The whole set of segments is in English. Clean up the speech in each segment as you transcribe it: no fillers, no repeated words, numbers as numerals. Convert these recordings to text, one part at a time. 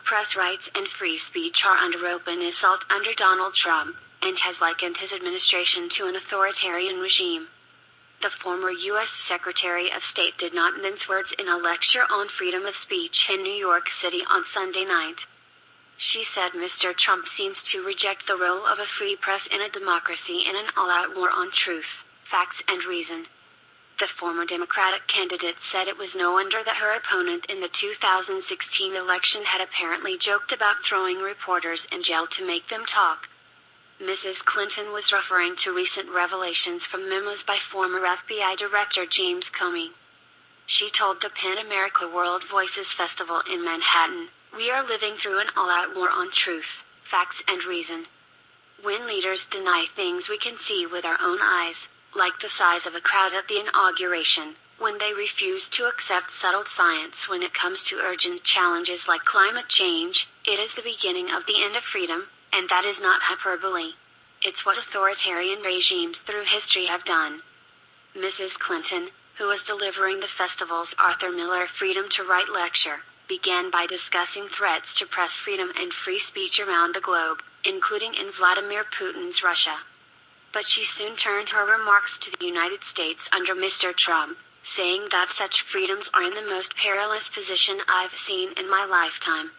said press rights and free speech are under open assault under Donald Trump, and has likened his administration to an authoritarian regime. The former U.S. Secretary of State did not mince words in a lecture on freedom of speech in New York City on Sunday night. She said Mr. Trump seems to reject the role of a free press in a democracy in an all-out war on truth, facts and reason. The former Democratic candidate said it was no wonder that her opponent in the 2016 election had apparently joked about throwing reporters in jail to make them talk. Mrs. Clinton was referring to recent revelations from memos by former FBI Director James Comey. She told the PEN America World Voices Festival in Manhattan, "We are living through an all-out war on truth, facts and reason. When leaders deny things we can see with our own eyes, like the size of a crowd at the inauguration, when they refuse to accept settled science when it comes to urgent challenges like climate change, it is the beginning of the end of freedom, and that is not hyperbole. It's what authoritarian regimes through history have done." Mrs. Clinton, who was delivering the festival's Arthur Miller Freedom to Write lecture, began by discussing threats to press freedom and free speech around the globe, including in Vladimir Putin's Russia. But she soon turned her remarks to the United States under Mr. Trump, saying that such freedoms are in the most perilous position I've seen in my lifetime.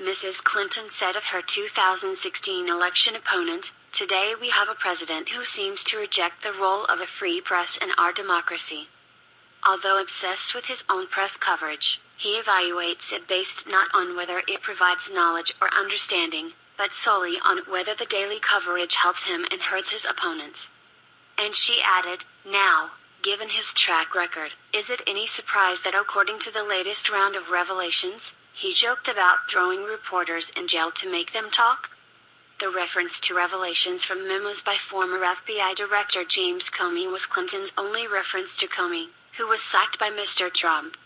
Mrs. Clinton said of her 2016 election opponent, "Today we have a president who seems to reject the role of a free press in our democracy. Although obsessed with his own press coverage, he evaluates it based not on whether it provides knowledge or understanding, but solely on whether the daily coverage helps him and hurts his opponents." And she added, "Now, given his track record, is it any surprise that according to the latest round of revelations, he joked about throwing reporters in jail to make them talk?" The reference to revelations from memos by former FBI Director James Comey was Clinton's only reference to Comey, who was sacked by Mr. Trump.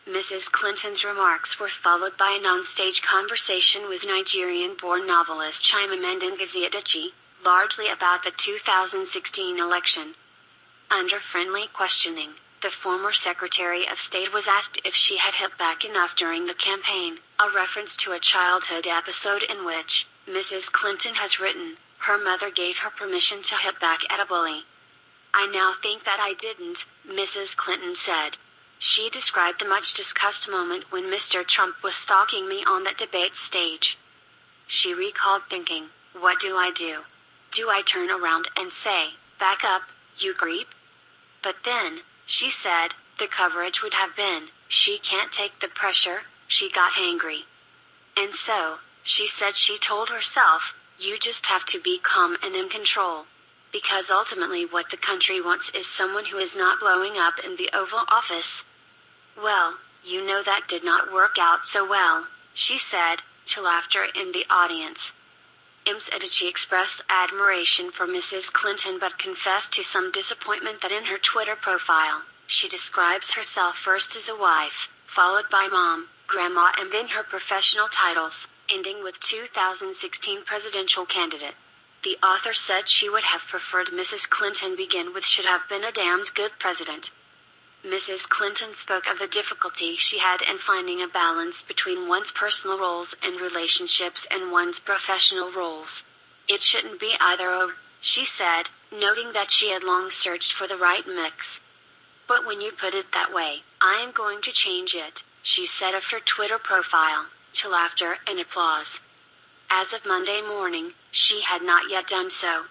Mrs. Clinton's remarks were followed by an onstage conversation with Nigerian-born novelist Chimamanda Ngozi Adichie, largely about the 2016 election. Under friendly questioning, the former Secretary of State was asked if she had hit back enough during the campaign, a reference to a childhood episode in which, Mrs. Clinton has written, her mother gave her permission to hit back at a bully. "I now think that I didn't," Mrs. Clinton said. She described the much-discussed moment when Mr. Trump was stalking me on that debate stage. She recalled thinking, "What do I do? Do I turn around and say, 'Back up, you creep?' But then," she said, "the coverage would have been, 'She can't take the pressure, she got angry.' And so," she said, she told herself, "you just have to be calm and in control. Because ultimately what the country wants is someone who is not blowing up in the Oval Office." "Well, you know that did not work out so well," she said, to laughter in the audience. Ms. Adichie expressed admiration for Mrs. Clinton but confessed to some disappointment that in her Twitter profile, she describes herself first as a wife, followed by mom, grandma and then her professional titles, ending with 2016 presidential candidate. The author said she would have preferred Mrs. Clinton begin with "should have been a damned good president." Mrs. Clinton spoke of the difficulty she had in finding a balance between one's personal roles and relationships and one's professional roles. "It shouldn't be either-or," she said, noting that she had long searched for the right mix. "But when you put it that way, I am going to change it," she said of her Twitter profile, to laughter and applause. As of Monday morning, she had not yet done so.